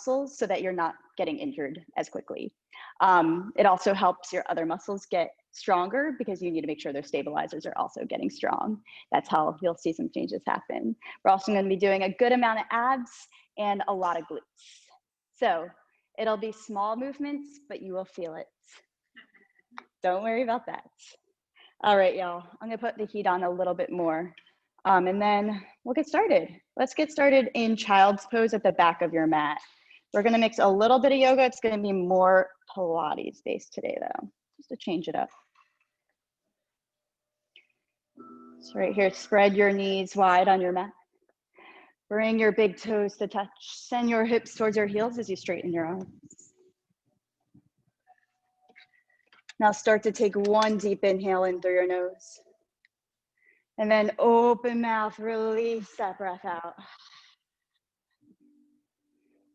muscles so that you're not getting injured as quickly. It also helps your other muscles get stronger because you need to make sure their stabilizers are also getting strong. That's how you'll see some changes happen. We're also going to be doing a good amount of abs and a lot of glutes. So it'll be small movements, but you will feel it. Don't worry about that. All right, y'all, I'm gonna put the heat on a little bit more and then we'll get started. Let's get started in child's pose at the back of your mat. We're gonna mix a little bit of yoga. It's gonna be more Pilates based today though, just to change it up. So right here, spread your knees wide on your mat. Bring your big toes to touch. Send your hips towards your heels as you straighten your arms. Now start to take one deep inhale in through your nose. And then open mouth, release that breath out.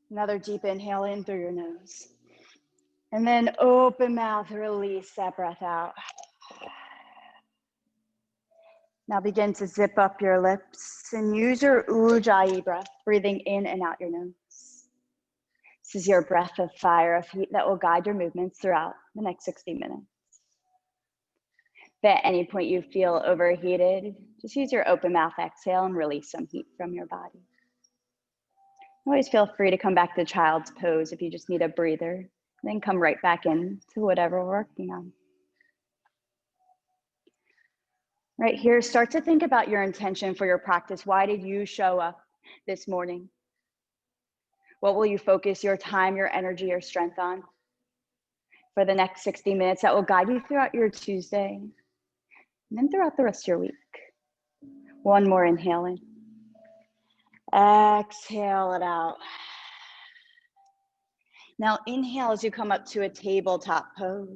Another deep inhale in through your nose. And then open mouth, release that breath out. Now begin to zip up your lips and use your Ujjayi breath, breathing in and out your nose. This is your breath of fire, of heat that will guide your movements throughout the next 60 minutes. If at any point you feel overheated, just use your open mouth exhale and release some heat from your body. Always feel free to come back to child's pose if you just need a breather, then come right back in to whatever we're working on. Right here, start to think about your intention for your practice. Why did you show up this morning? What will you focus your time, your energy, your strength on for the next 60 minutes that will guide you throughout your Tuesday and then throughout the rest of your week? One more inhale in. Exhale it out. Now inhale as you come up to a tabletop pose.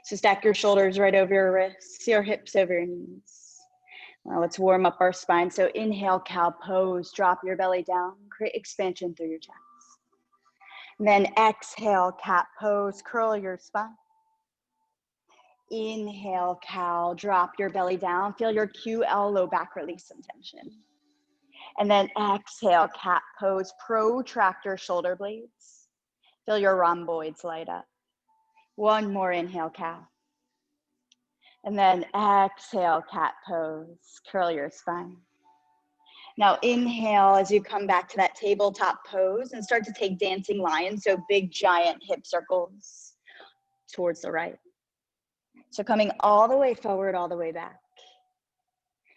So stack your shoulders right over your wrists, your hips over your knees. Now let's warm up our spine. So inhale, cow pose, drop your belly down, create expansion through your chest. And then exhale, cat pose, curl your spine. Inhale, cow, drop your belly down, feel your QL low back, release some tension. And then exhale, cat pose, protract your shoulder blades. Feel your rhomboids light up. One more inhale, cow. And then exhale, cat pose, curl your spine. Now inhale as you come back to that tabletop pose and start to take dancing lion, so big giant hip circles towards the right. So coming all the way forward, all the way back.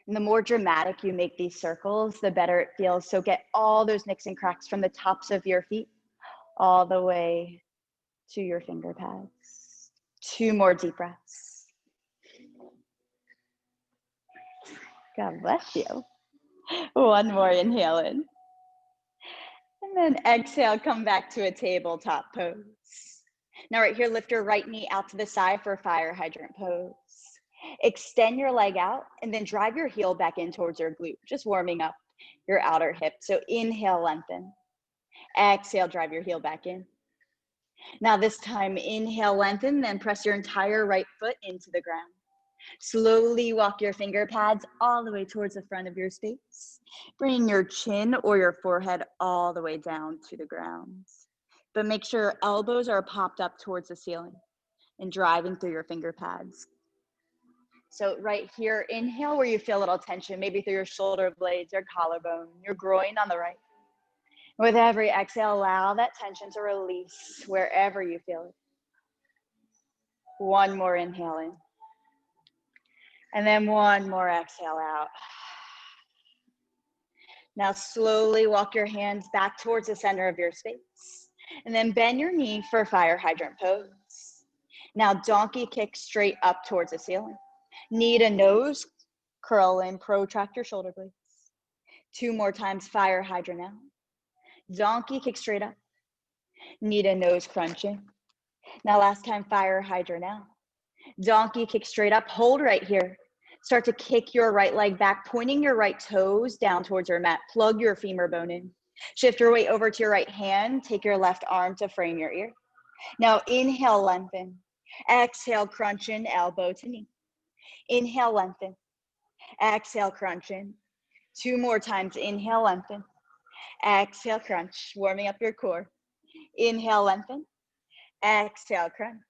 And the more dramatic you make these circles, the better it feels. So get all those nicks and cracks from the tops of your feet all the way to your finger pads. 2 more deep breaths. God bless you. 1 more inhale in. And then exhale, come back to a tabletop pose. Now right here, lift your right knee out to the side for a fire hydrant pose. Extend your leg out and then drive your heel back in towards your glute, just warming up your outer hip. So inhale, lengthen. Exhale, drive your heel back in. Now this time, inhale, lengthen, then press your entire right foot into the ground. Slowly walk your finger pads all the way towards the front of your space. Bring your chin or your forehead all the way down to the ground. But make sure your elbows are popped up towards the ceiling and driving through your finger pads. So right here, inhale where you feel a little tension, maybe through your shoulder blades, your collarbone, your groin on the right. With every exhale, allow that tension to release wherever you feel it. 1 more inhale in. And then 1 more exhale out. Now slowly walk your hands back towards the center of your space. And then bend your knee for fire hydrant pose. Now donkey kick straight up towards the ceiling. Knee to nose, curl in, protract your shoulder blades. 2 more times, fire hydrant out. Donkey kick straight up. Knee to nose, crunch in. Now last time, fire hydrant out. Donkey kick straight up, hold right here. Start to kick your right leg back, pointing your right toes down towards your mat. Plug your femur bone in. Shift your weight over to your right hand. Take your left arm to frame your ear. Now inhale, lengthen. Exhale, crunch in, elbow to knee. Inhale, lengthen. Exhale, crunch in. 2 more times, inhale, lengthen. Exhale, crunch, warming up your core. Inhale, lengthen. Exhale, crunch.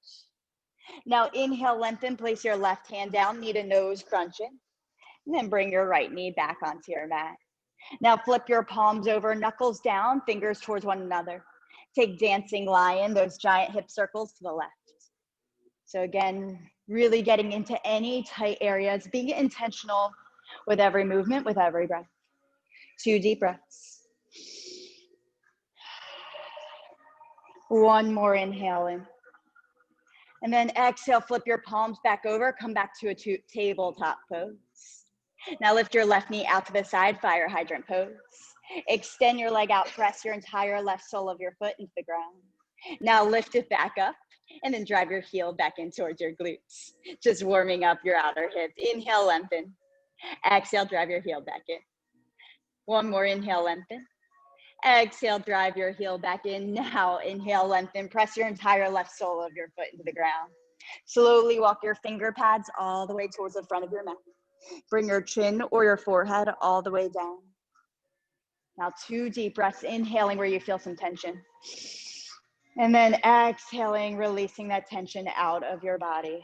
Now inhale, lengthen, place your left hand down, knee to nose, crunch in. And then bring your right knee back onto your mat. Now flip your palms over, knuckles down, fingers towards one another. Take dancing lion, those giant hip circles to the left. So again, really getting into any tight areas, being intentional with every movement, with every breath. 2 deep breaths. One more inhale in. And then exhale, flip your palms back over, come back to a tabletop pose. Now lift your left knee out to the side, fire hydrant pose. Extend your leg out, press your entire left sole of your foot into the ground. Now lift it back up and then drive your heel back in towards your glutes. Just warming up your outer hips. Inhale, lengthen. Exhale, drive your heel back in. One more inhale, lengthen. Exhale, drive your heel back in. Now inhale, lengthen. Press your entire left sole of your foot into the ground. Slowly walk your finger pads all the way towards the front of your mat. Bring your chin or your forehead all the way down. Now 2 deep breaths, inhaling where you feel some tension. And then exhaling, releasing that tension out of your body.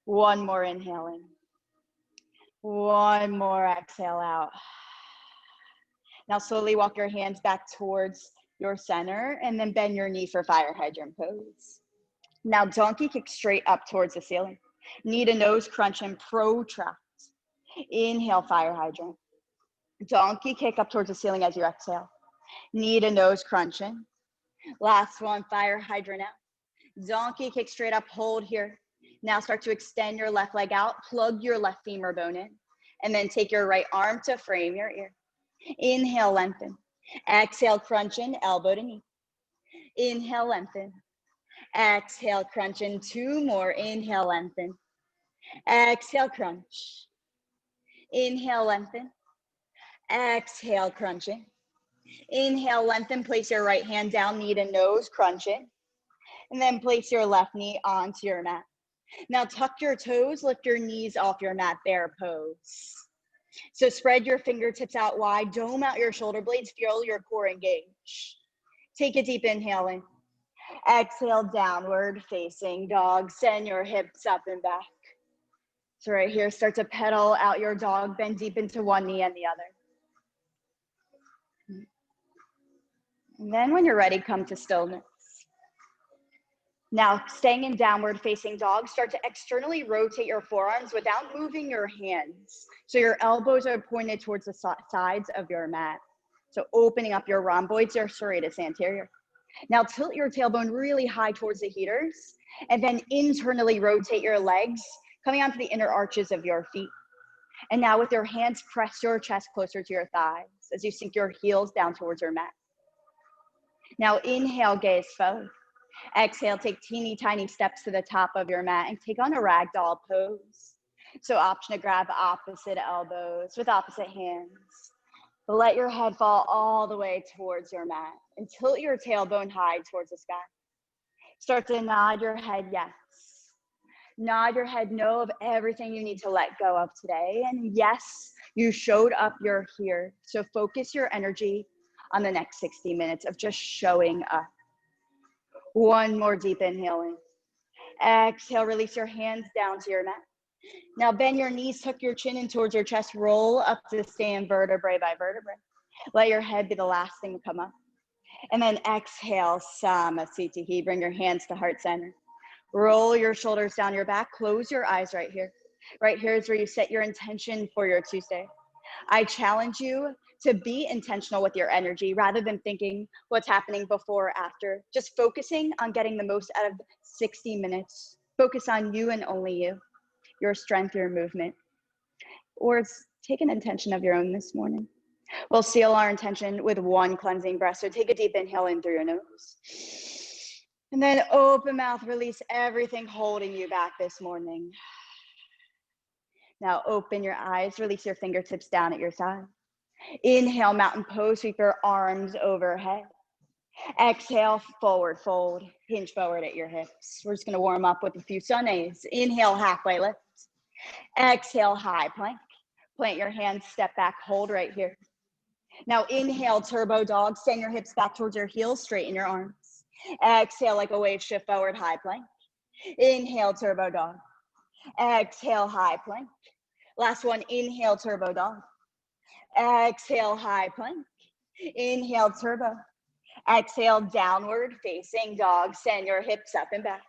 One more inhale in. One more exhale out. Now slowly walk your hands back towards your center and then bend your knee for fire hydrant pose. Now donkey kick straight up towards the ceiling. Knee to nose crunch and protract. Inhale, fire hydrant. Donkey kick up towards the ceiling as you exhale. Knee to nose crunch in. Last one, fire hydrant out. Donkey kick straight up, hold here. Now start to extend your left leg out, plug your left femur bone in, and then take your right arm to frame your ear. Inhale, lengthen. Exhale, crunch in, elbow to knee. Inhale, lengthen. Exhale, crunch in. 2 more. Inhale, lengthen. Exhale, crunch. Inhale, lengthen. Exhale, crunch in. Inhale, lengthen. Place your right hand down, knee to nose, crunch in. And then place your left knee onto your mat. Now tuck your toes, lift your knees off your mat, bear pose. So spread your fingertips out wide, dome out your shoulder blades, feel your core engage. Take a deep inhale in. Exhale, downward facing dog. Send your hips up and back. So right here, start to pedal out your dog, bend deep into one knee and the other. And then when you're ready, come to stillness. Now, staying in downward facing dog, start to externally rotate your forearms without moving your hands. So your elbows are pointed towards the sides of your mat. So opening up your rhomboids, your serratus anterior. Now tilt your tailbone really high towards the heaters, and then internally rotate your legs, coming onto the inner arches of your feet. And now with your hands, press your chest closer to your thighs as you sink your heels down towards your mat. Now inhale, gaze forward. Exhale, take teeny tiny steps to the top of your mat and take on a ragdoll pose. So option to grab opposite elbows with opposite hands. Let your head fall all the way towards your mat and tilt your tailbone high towards the sky. Start to nod your head yes. Nod your head no of everything you need to let go of today. And yes, you showed up, you're here. So focus your energy on the next 60 minutes of just showing up. One more deep inhale in. Exhale, release your hands down to your mat. Now bend your knees, tuck your chin in towards your chest, roll up to stand vertebrae by vertebrae. Let your head be the last thing to come up. And then exhale, Samasthiti. Bring your hands to heart center. Roll your shoulders down your back, close your eyes right here. Right here is where you set your intention for your Tuesday. I challenge you to be intentional with your energy rather than thinking what's happening before or after. Just focusing on getting the most out of 60 minutes. Focus on you and only you, your strength, your movement. Or take an intention of your own this morning. We'll seal our intention with one cleansing breath. So take a deep inhale in through your nose. And then open mouth, release everything holding you back this morning. Now open your eyes, release your fingertips down at your side. Inhale, mountain pose, sweep your arms overhead. Exhale, forward fold, hinge forward at your hips. We're just gonna warm up with a few sunnays. Inhale, halfway lift. Exhale, high plank. Plant your hands, step back, hold right here. Now inhale, turbo dog. Send your hips back towards your heels, straighten your arms. Exhale like a wave, shift forward, high plank. Inhale, turbo dog. Exhale, high plank. Last one, inhale, turbo dog. Exhale, high plank. Inhale, turbo. Exhale, downward facing dog. Send your hips up and back.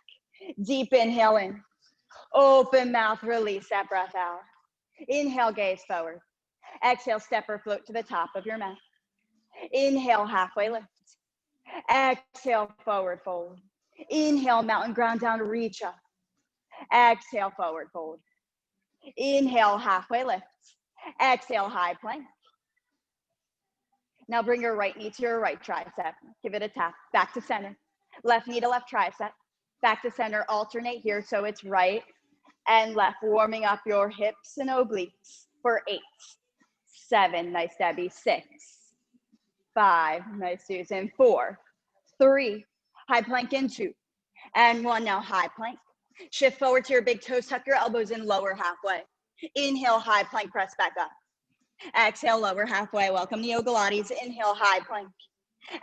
Deep inhale in. Open mouth, release that breath out. Inhale, gaze forward. Exhale, step or float to the top of your mat. Inhale, halfway lift. Exhale, forward fold. Inhale, mountain ground down, reach up. Exhale, forward fold. Inhale, halfway lift. Exhale, high plank. Now bring your right knee to your right tricep. Give it a tap. Back to center. Left knee to left tricep. Back to center. Alternate here so it's right and left. Warming up your hips and obliques for 8, 7. Nice, Debbie. 6, 5. Nice, Susan. 4, 3. High plank in 2 and 1. Now high plank. Shift forward to your big toes. Tuck your elbows in, lower halfway. Inhale, high plank. Press back up. Exhale, lower halfway. Welcome to Yogalates. Inhale, high plank.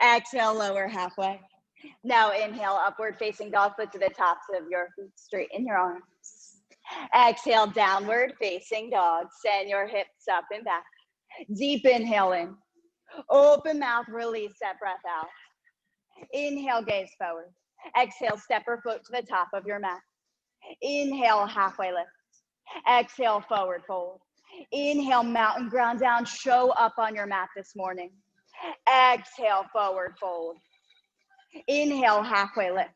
Exhale, lower halfway. Now inhale, upward facing dog, foot to the tops of your feet, straighten your arms. Exhale, downward facing dog. Send your hips up and back. Deep inhale in. Open mouth, release that breath out. Inhale, gaze forward. Exhale, step or float to the top of your mat. Inhale, halfway lift. Exhale, forward fold. Inhale, mountain ground down. Show up on your mat this morning. Exhale, forward fold. Inhale, halfway lift.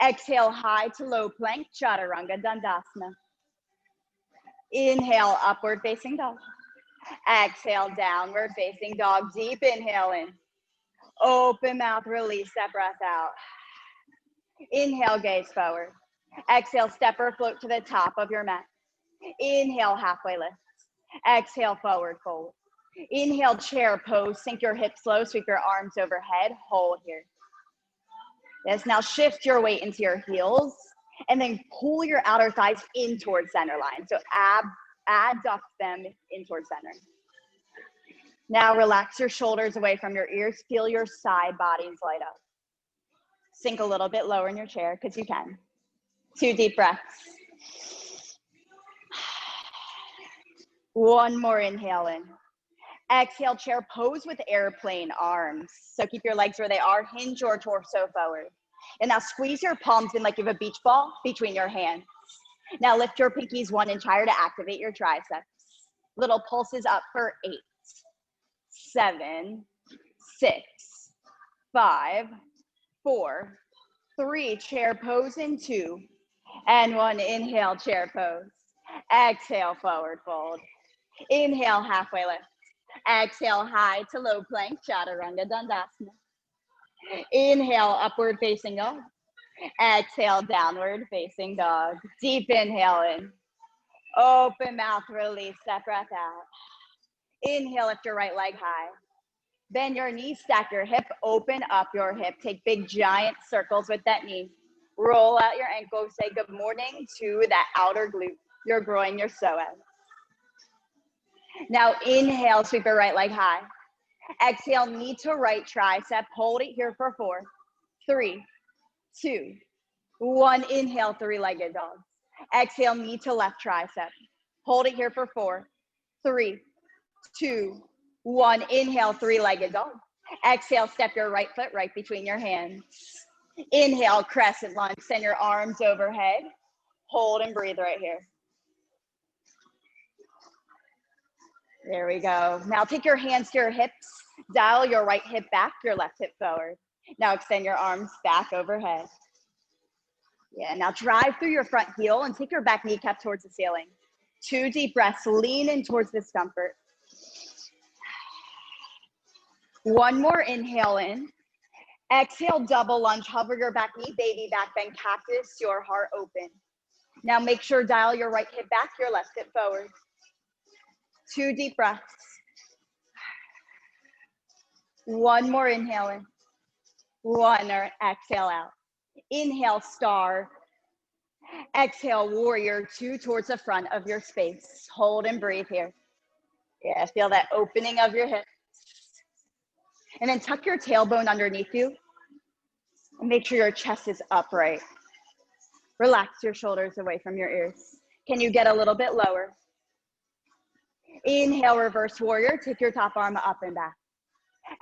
Exhale, high to low plank, chaturanga dandasana. Inhale, upward facing dog. Exhale, downward facing dog. Deep inhale in. Open mouth, release that breath out. Inhale, gaze forward. Exhale, step or float to the top of your mat. Inhale, halfway lift. Exhale, forward fold. Inhale, chair pose. Sink your hips low, sweep your arms overhead. Hold here. Yes, now shift your weight into your heels and then pull your outer thighs in towards center line. So abduct them in towards center. Now relax your shoulders away from your ears. Feel your side bodies light up. Sink a little bit lower in your chair because you can. 2 deep breaths. 1 more inhale in. Exhale, chair pose with airplane arms. So keep your legs where they are. Hinge your torso forward. And now squeeze your palms in like you have a beach ball between your hands. Now lift your pinkies 1 inch higher to activate your triceps. Little pulses up for 8, 7, 6, 5, 4, 3. Chair pose in 2 and 1. Inhale, chair pose. Exhale, forward fold. Inhale, halfway lift. Exhale, high to low plank, chaturanga dandasana. Inhale, upward facing dog. Exhale, downward facing dog. Deep inhale in. Open mouth, release that breath out. Inhale, lift your right leg high. Bend your knees, stack your hip, open up your hip. Take big giant circles with that knee. Roll out your ankle, say good morning to that outer glute, your groin, your psoas. Now inhale, sweep your right leg high. Exhale, knee to right tricep. Hold it here for 4, 3, 2, 1. Inhale, 3-legged dog. Exhale, knee to left tricep. Hold it here for 4, 3, 2, 1. Inhale, 3-legged dog. Exhale, step your right foot right between your hands. Inhale, crescent lunge. Send your arms overhead. Hold and breathe right here. There we go. Now take your hands to your hips. Dial your right hip back, your left hip forward. Now extend your arms back overhead. Yeah, now drive through your front heel and take your back kneecap towards the ceiling. 2 deep breaths. Lean in towards discomfort. 1 more inhale in. Exhale, double lunge. Hover your back knee, baby back bend, cactus, your heart open. Now make sure dial your right hip back, your left hip forward. 2 deep breaths. 1 more inhale in. 1 or exhale out. Inhale, star. Exhale, warrior 2 towards the front of your space. Hold and breathe here. Yeah, feel that opening of your hips. And then tuck your tailbone underneath you and make sure your chest is upright. Relax your shoulders away from your ears. Can you get a little bit lower? Inhale, reverse warrior. Take your top arm up and back.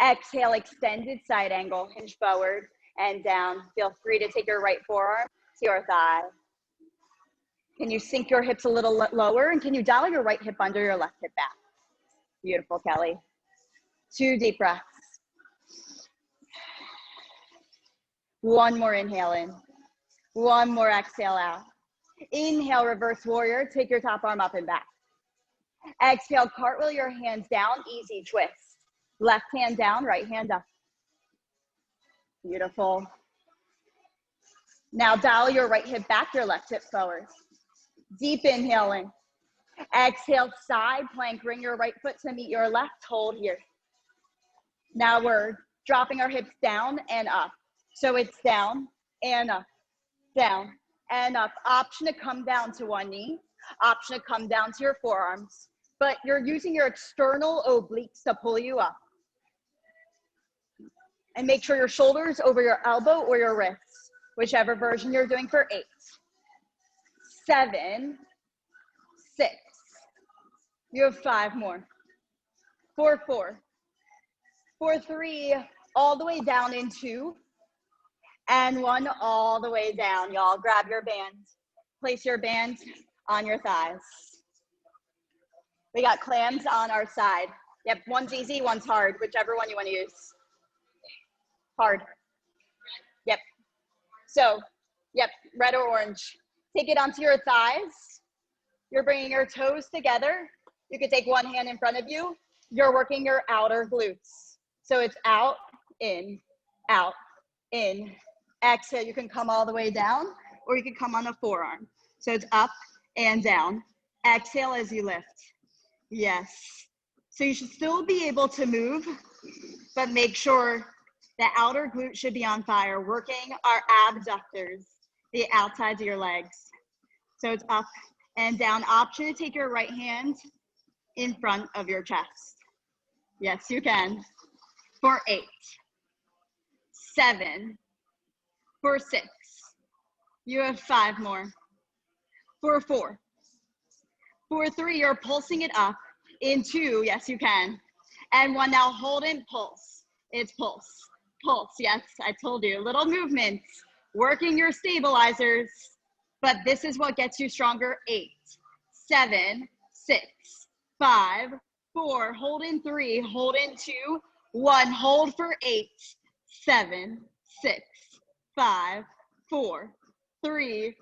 Exhale, extended side angle, hinge forward and down. Feel free to take your right forearm to your thigh. Can you sink your hips a little lower? And can you dial your right hip under your left hip back? Beautiful, Kelly. 2 deep breaths. One more inhale in. One more exhale out. Inhale, reverse warrior. Take your top arm up and back. Exhale, cartwheel your hands down, easy twist. Left hand down, right hand up. Beautiful. Now dial your right hip back, your left hip forward. Deep inhaling. Exhale, side plank. Bring your right foot to meet your left. Hold here. Now we're dropping our hips down and up. So it's down and up, down and up. Option to come down to one knee. Option to come down to your forearms. But you're using your external obliques to pull you up. And make sure your shoulders over your elbow or your wrists, whichever version you're doing for 8, 7, 6. You have 5 more. 4, 4. 4, 3, all the way down in 2. And 1 all the way down. Y'all grab your band. Place your band on your thighs. We got clams on our side. Yep, one's easy, one's hard, whichever one you want to use. Hard. Yep. So, yep, red or orange. Take it onto your thighs. You're bringing your toes together. You can take one hand in front of you. You're working your outer glutes. So it's out, in, exhale. You can come all the way down, or you can come on a forearm. So it's up and down. Exhale as you lift. Yes. So you should still be able to move, but make sure the outer glute should be on fire, working our abductors, the outsides of your legs. So it's up and down. Option to take your right hand in front of your chest. Yes, you can. For 8, 7, for 6. You have 5 more. For 4. For 3, you're pulsing it up. In 2, yes, you can. And 1, now hold and pulse. It's pulse. Pulse, yes, I told you, little movements, working your stabilizers, but this is what gets you stronger. 8, 7, 6, 5, 4, hold in 3, hold in 2, 1, hold for 8, 7, 6, 5, 4, 3,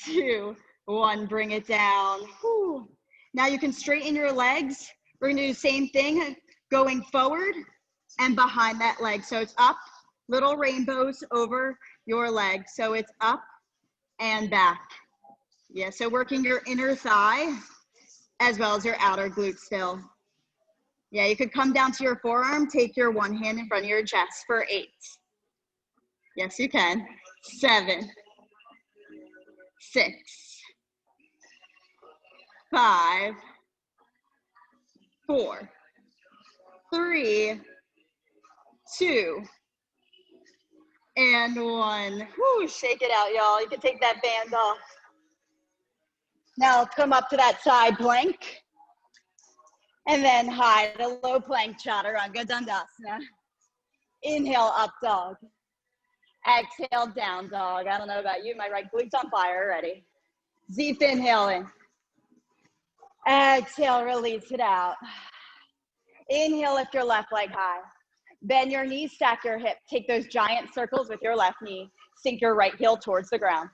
2, 1, bring it down. Whew. Now you can straighten your legs. We're gonna do the same thing, going forward and behind that leg. So it's up, little rainbows over your leg. So it's up and back. Yeah, so working your inner thigh as well as your outer glute still. Yeah, you could come down to your forearm, take your one hand in front of your chest for 8. Yes, you can. 7, 6, 5, 4, 3, 2, and 1. Whoo, shake it out, y'all. You can take that band off. Now come up to that side plank. And then high to low plank chaturanga dandasana. Inhale, up dog. Exhale, down dog. I don't know about you, my right glute's on fire already. Deep inhale in. Exhale, release it out. Inhale, lift your left leg high. Bend your knees, stack your hip. Take those giant circles with your left knee. Sink your right heel towards the ground.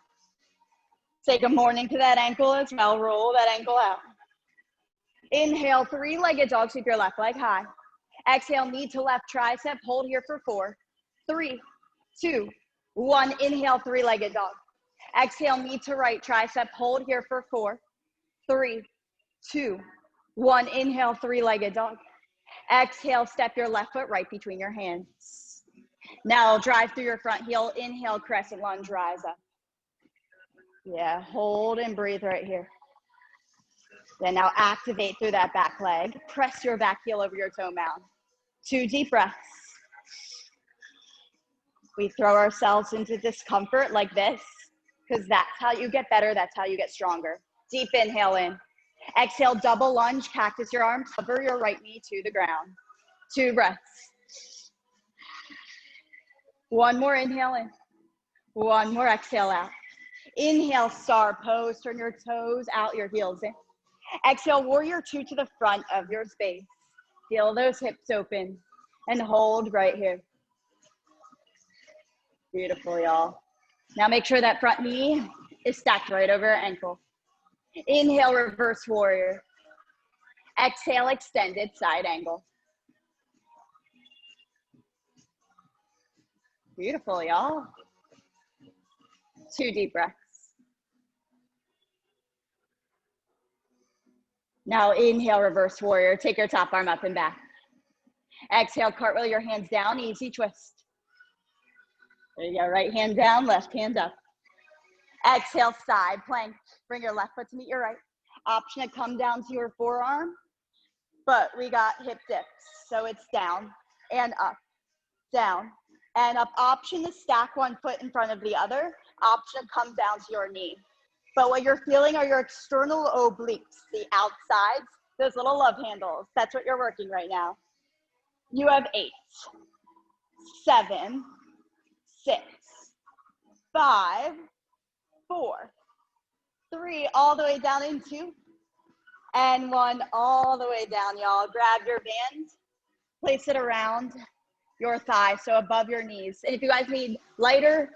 Say good morning to that ankle as well. Roll that ankle out. Inhale, 3-legged dog, sweep your left leg high. Exhale, knee to left tricep. Hold here for 4, 3, 2, 1. Inhale, 3-legged dog. Exhale, knee to right tricep. Hold here for 4, 3, 2, 1. Inhale, 3-legged dog. Exhale, step your left foot right between your hands. Now drive through your front heel. Inhale, crescent lunge, rise up. Yeah, hold and breathe right here. Then now activate through that back leg. Press your back heel over your toe mound. 2 deep breaths. We throw ourselves into discomfort like this because that's how you get better. That's how you get stronger. Deep inhale in. Exhale, double lunge, cactus your arms, cover your right knee to the ground. 2 breaths. One more inhale in. One more exhale out. Inhale, star pose. Turn your toes out, your heels in. Exhale, warrior 2 to the front of your space. Feel those hips open and hold right here. Beautiful, y'all. Now make sure that front knee is stacked right over your ankle. Inhale, reverse warrior. Exhale, extended side angle. Beautiful, y'all. 2 deep breaths. Now inhale, reverse warrior. Take your top arm up and back. Exhale, cartwheel your hands down, easy twist. There you go, right hand down, left hand up. Exhale, side plank. Bring your left foot to meet your right. Option to come down to your forearm, but we got hip dips. So it's down and up, down and up. Option to stack one foot in front of the other. Option to come down to your knee. But what you're feeling are your external obliques, the outsides, those little love handles. That's what you're working right now. You have 8, 7, 6, 5, 4, 3, all the way down in 2, and 1, all the way down, y'all. Grab your band, place it around your thigh, so above your knees. And if you guys need lighter,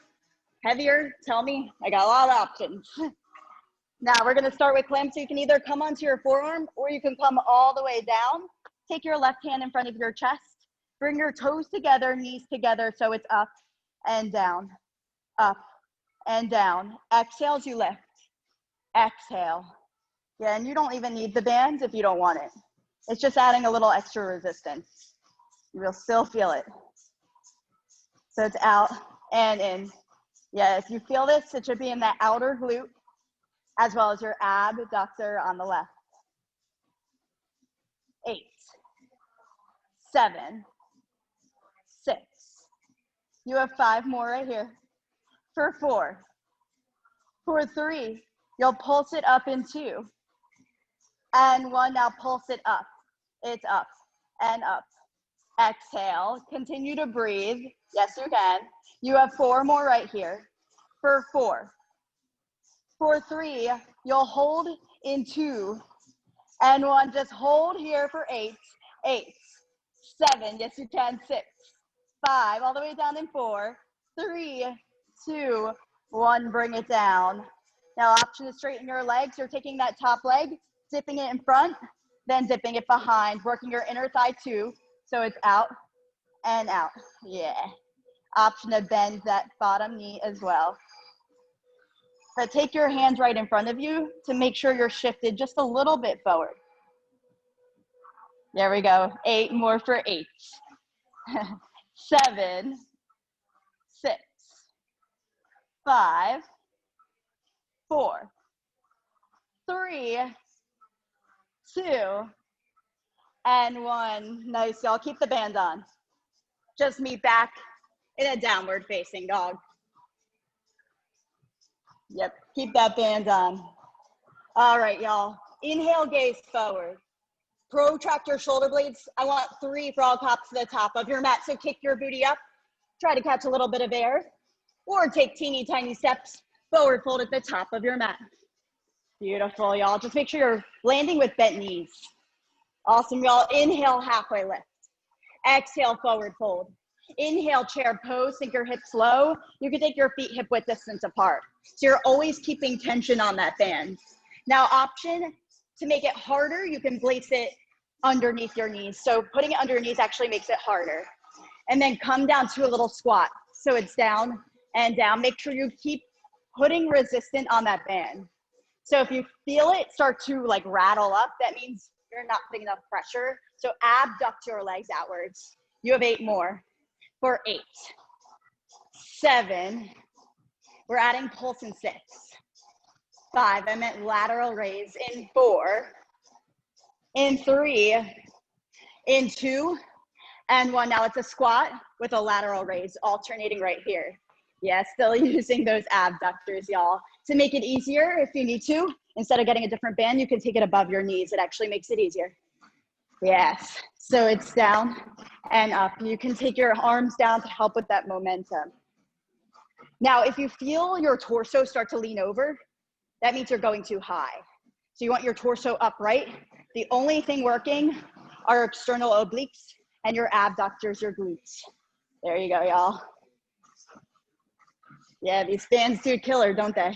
heavier, tell me. I got a lot of options. Now we're gonna start with clamp, so you can either come onto your forearm or you can come all the way down. Take your left hand in front of your chest. Bring your toes together, knees together, so it's up and down, up and down. Exhale as you lift. Exhale. Yeah, and you don't even need the bands if you don't want it. It's just adding a little extra resistance. You'll still feel it. So it's out and in. Yeah, if you feel this, it should be in that outer glute as well as your abductor on the left. 8, 7, 6. You have 5 more right here. For 4. For 3, you'll pulse it up in 2. And 1, now pulse it up. It's up and up. Exhale, continue to breathe. Yes, you can. You have 4 more right here. For 4. For 3, you'll hold in 2. And 1, just hold here for 8. 8, 7, yes you can, 6, 5, all the way down in 4, 3, 2, 1, bring it down. Now option to straighten your legs. You're taking that top leg, dipping it in front, then dipping it behind, working your inner thigh too, so it's out and out. Yeah. Option to bend that bottom knee as well. But take your hands right in front of you to make sure you're shifted just a little bit forward. There we go. 8 more for 8. 7, 6, 5, 4, 3, 2, and 1. Nice, y'all. Keep the band on. Just meet back in a downward facing dog. Yep, keep that band on. All right, y'all. Inhale, gaze forward. Protract your shoulder blades. I want 3 frog hops to the top of your mat. So kick your booty up. Try to catch a little bit of air. Or take teeny tiny steps forward fold at the top of your mat. Beautiful, y'all. Just make sure you're landing with bent knees. Awesome, y'all. Inhale, halfway lift. Exhale, forward fold. Inhale, chair pose. Sink your hips low. You can take your feet hip width distance apart. So you're always keeping tension on that band. Now, option to make it harder, you can place it underneath your knees. So putting it under your knees actually makes it harder. And then come down to a little squat. So it's down and down. Make sure you keep putting resistance on that band. So if you feel it start to like rattle up, that means you're not putting enough pressure. So abduct your legs outwards. You have 8 more. For 8, 7, we're adding pulse in 6. 5, I meant lateral raise in 4, in 3, in 2, and one. Now it's a squat with a lateral raise, alternating right here. Yeah, still using those abductors, y'all. To make it easier, if you need to, instead of getting a different band, you can take it above your knees. It actually makes it easier. Yes, so it's down and up. You can take your arms down to help with that momentum. Now, if you feel your torso start to lean over, that means you're going too high. So you want your torso upright. The only thing working are external obliques and your abductors, your glutes. There you go, y'all. Yeah, these bands do killer, don't they?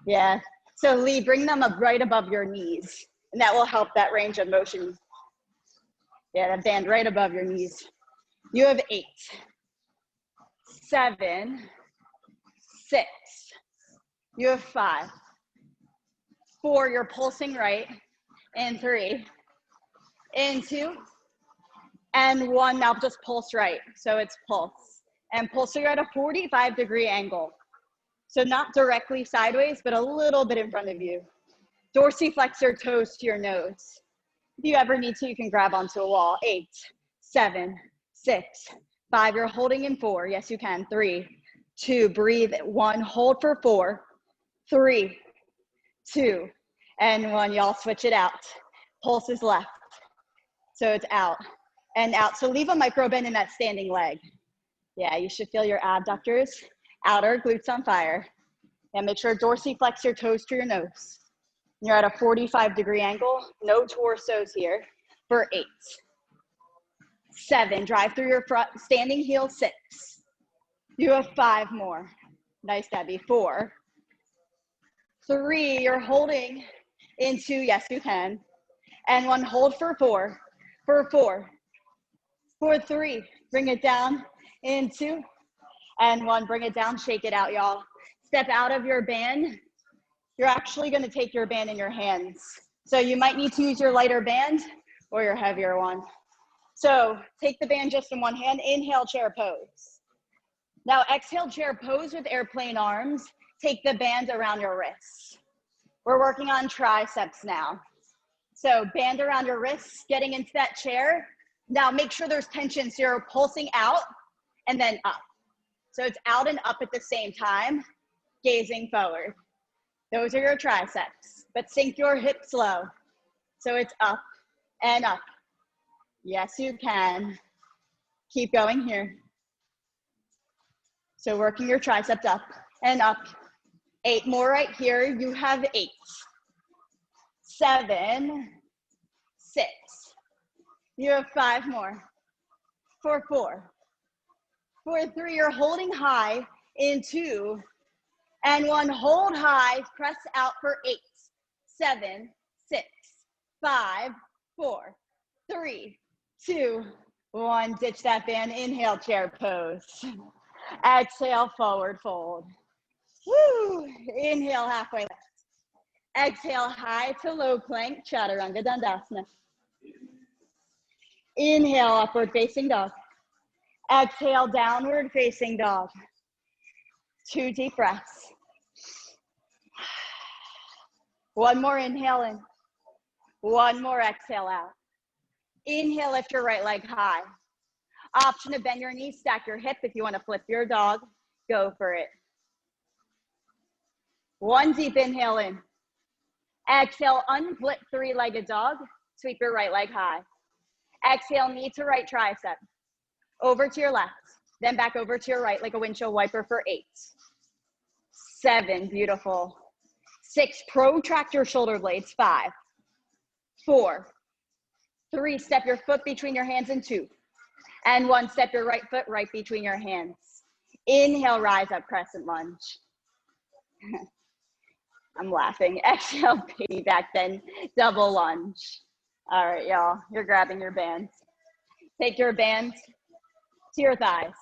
Yeah, so Lee, bring them up right above your knees, and that will help that range of motion. Yeah, that band right above your knees. You have 8, 7, 6. You have 5, 4, you're pulsing right, and 3, and 2, and 1, now just pulse right. So it's pulse. And pulse, you're at a 45-degree angle. So not directly sideways, but a little bit in front of you. Dorsiflex your toes to your nose. If you ever need to, you can grab onto a wall. 8, 7, 6, 5. You're holding in 4. Yes, you can. 3, 2. Breathe. 1. Hold for 4. 3, 2, and 1. Y'all switch it out. Pulse is left. So it's out and out. So leave a micro bend in that standing leg. Yeah, you should feel your abductors, outer glutes on fire. And make sure dorsiflex your toes to your nose. You're at a 45-degree angle. No torsos here for 8. 7, drive through your front, standing heel. 6. You have 5 more. Nice, Debbie. 4. 3, you're holding into, yes, you can. And 1, hold for 4. For 4. For 3, bring it down into, and 1, bring it down, shake it out, y'all. Step out of your band. You're actually gonna take your band in your hands. So you might need to use your lighter band or your heavier one. So take the band just in one hand, inhale, chair pose. Now exhale, chair pose with airplane arms. Take the band around your wrists. We're working on triceps now. So band around your wrists, getting into that chair. Now make sure there's tension, so you're pulsing out and then up. So it's out and up at the same time, gazing forward. Those are your triceps, but sink your hips low. So it's up and up. Yes, you can. Keep going here. So working your triceps up and up. 8 more right here. You have 8, 7, 6. You have 5 more. For 4. For 3, you're holding high in 2. And 1, hold high, press out for 8, 7, 6, 5, 4, 3, 2, 1. Ditch that band. Inhale, chair pose. Exhale, forward fold. Woo! Inhale, halfway lift. Exhale, high to low plank, chaturanga dandasana. Inhale, upward facing dog. Exhale, downward facing dog. 2 deep breaths. 1 more inhale in. 1 more exhale out. Inhale, lift your right leg high. Option to bend your knees, stack your hip. If you want to flip your dog, go for it. 1 deep inhale in. Exhale, unflip 3-legged dog. Sweep your right leg high. Exhale, knee to right tricep. Over to your left, then back over to your right like a windshield wiper for 8. 7, beautiful. 6, protract your shoulder blades. 5, 4, 3, step your foot between your hands, and 2. And 1, step your right foot right between your hands. Inhale, rise up, crescent lunge. I'm laughing. Exhale, baby back bend, double lunge. All right, y'all, you're grabbing your bands. Take your band to your thighs.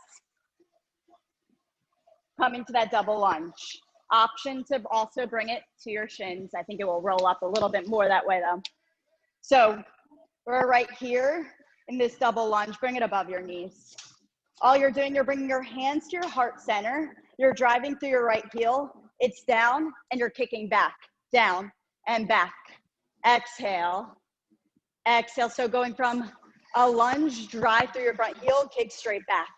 Coming to that double lunge. Option to also bring it to your shins. I think it will roll up a little bit more that way though. So we're right here in this double lunge. Bring it above your knees. All you're doing, you're bringing your hands to your heart center. You're driving through your right heel. It's down and you're kicking back, down and back. Exhale, exhale. So going from A lunge, drive through your front heel, kick straight back.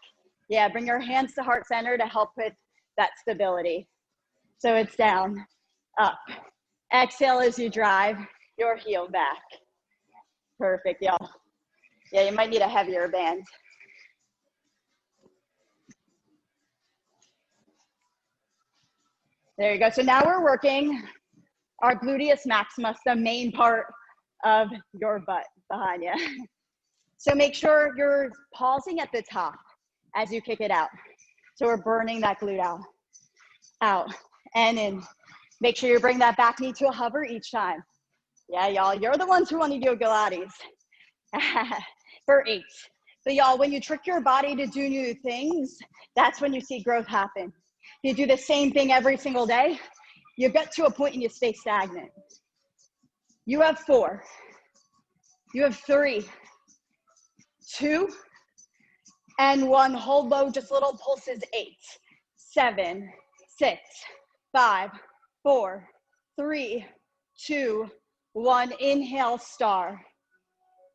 Yeah, bring your hands to heart center to help with that stability. So it's down, up. Exhale as you drive your heel back. Perfect, y'all. Yeah, you might need a heavier band. There you go. So now we're working our gluteus maximus, the main part of your butt behind you. So make sure you're pausing at the top as you kick it out. So we're burning that glute out and in. Make sure you bring that back knee to a hover each time. Yeah, y'all, you're the ones who want to do Yogalates for 8. So y'all, when you trick your body to do new things, that's when you see growth happen. You do the same thing every single day, you get to a point and you stay stagnant. You have 4. You have 3, 2, and 1. Hold low, just little pulses. 8, 7, 6, 5, 4, 3, 2, 1. Inhale, star.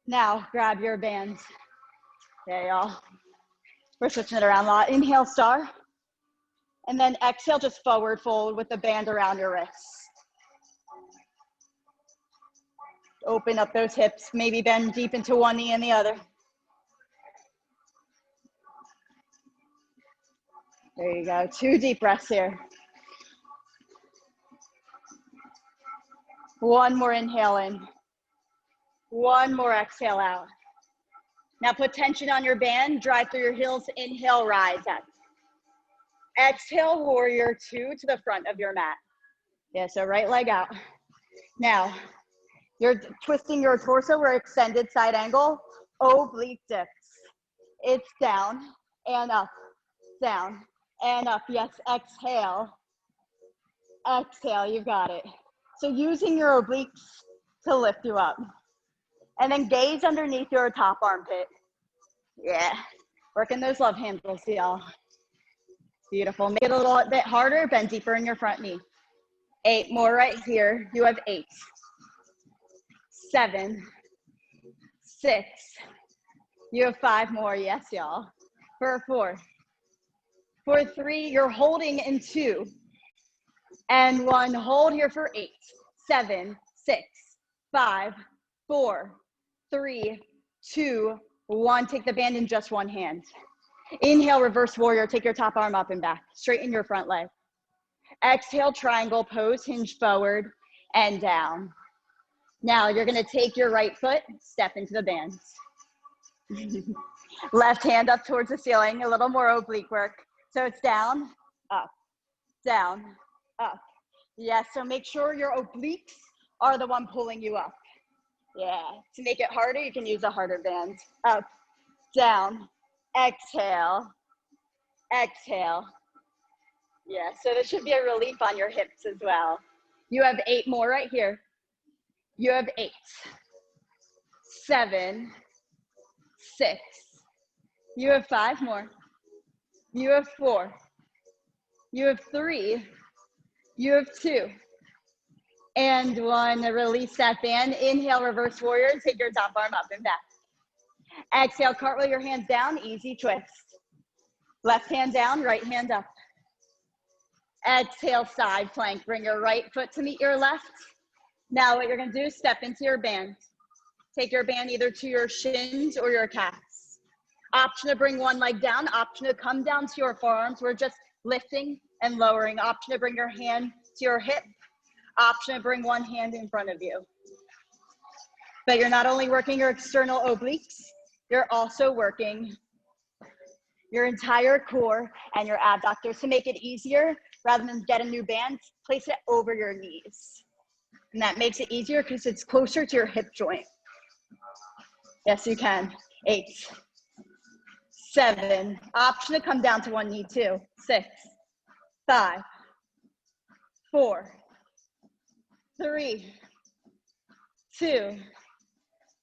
Now grab your bands. There, y'all. We're switching it around a lot. Inhale, star. And then exhale, just forward fold with the band around your wrists. Open up those hips, maybe bend deep into one knee and the other. There you go. 2 deep breaths here. 1 more inhale in. 1 more exhale out. Now put tension on your band, drive through your heels, inhale, rise up. Exhale, warrior 2 to the front of your mat. Yeah, so right leg out. Now, you're twisting your torso, we're extended side angle, oblique dips. It's down and up, down and up. Yes, exhale. Exhale, you got it. So using your obliques to lift you up. And then gaze underneath your top armpit. Yeah, working those love handles, y'all. Beautiful. Make it a little bit harder, bend deeper in your front knee. 8 more right here. You have 8, 7, 6. You have 5 more. Yes, y'all. For 4. For 3, you're holding in 2. And 1, hold here for 8, 7, 6, 5, 4, 3, 2, 1. Take the band in just one hand. Inhale, reverse warrior. Take your top arm up and back. Straighten your front leg. Exhale, triangle pose, hinge forward and down. Now you're gonna take your right foot, step into the bands. Left hand up towards the ceiling, a little more oblique work. So it's down, up, down, up. Yes, so make sure your obliques are the one pulling you up. Yeah, to make it harder, you can use a harder band. Up, down, exhale, exhale. Yeah, so there should be a relief on your hips as well. You have 8 more right here. You have 8, 7, 6. You have 5 more. You have 4. You have 3. You have 2. And 1. Release that band. Inhale, reverse warrior. Take your top arm up and back. Exhale, cartwheel your hands down. Easy twist. Left hand down, right hand up. Exhale, side plank. Bring your right foot to meet your left. Now what you're gonna do is step into your band. Take your band either to your shins or your calves. Option to bring one leg down, option to come down to your forearms. We're just lifting and lowering. Option to bring your hand to your hip. Option to bring one hand in front of you. But you're not only working your external obliques, you're also working your entire core and your abductors. To make it easier, rather than get a new band, place it over your knees. And that makes it easier because it's closer to your hip joint. Yes, you can. 8, 7. Option to come down to one knee too. 6, 5, 4, 3, 2,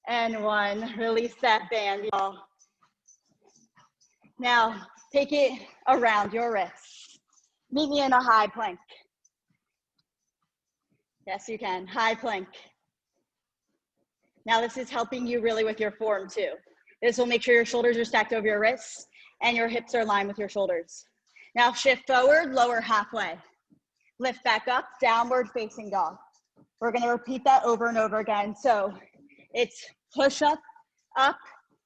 and 1. Release that band, y'all. Now, take it around your wrists. Meet me in a high plank. Yes, you can. High plank. Now, this is helping you really with your form too. This will make sure your shoulders are stacked over your wrists and your hips are aligned with your shoulders. Now shift forward, lower halfway. Lift back up, downward facing dog. We're gonna repeat that over and over again. So it's push up, up,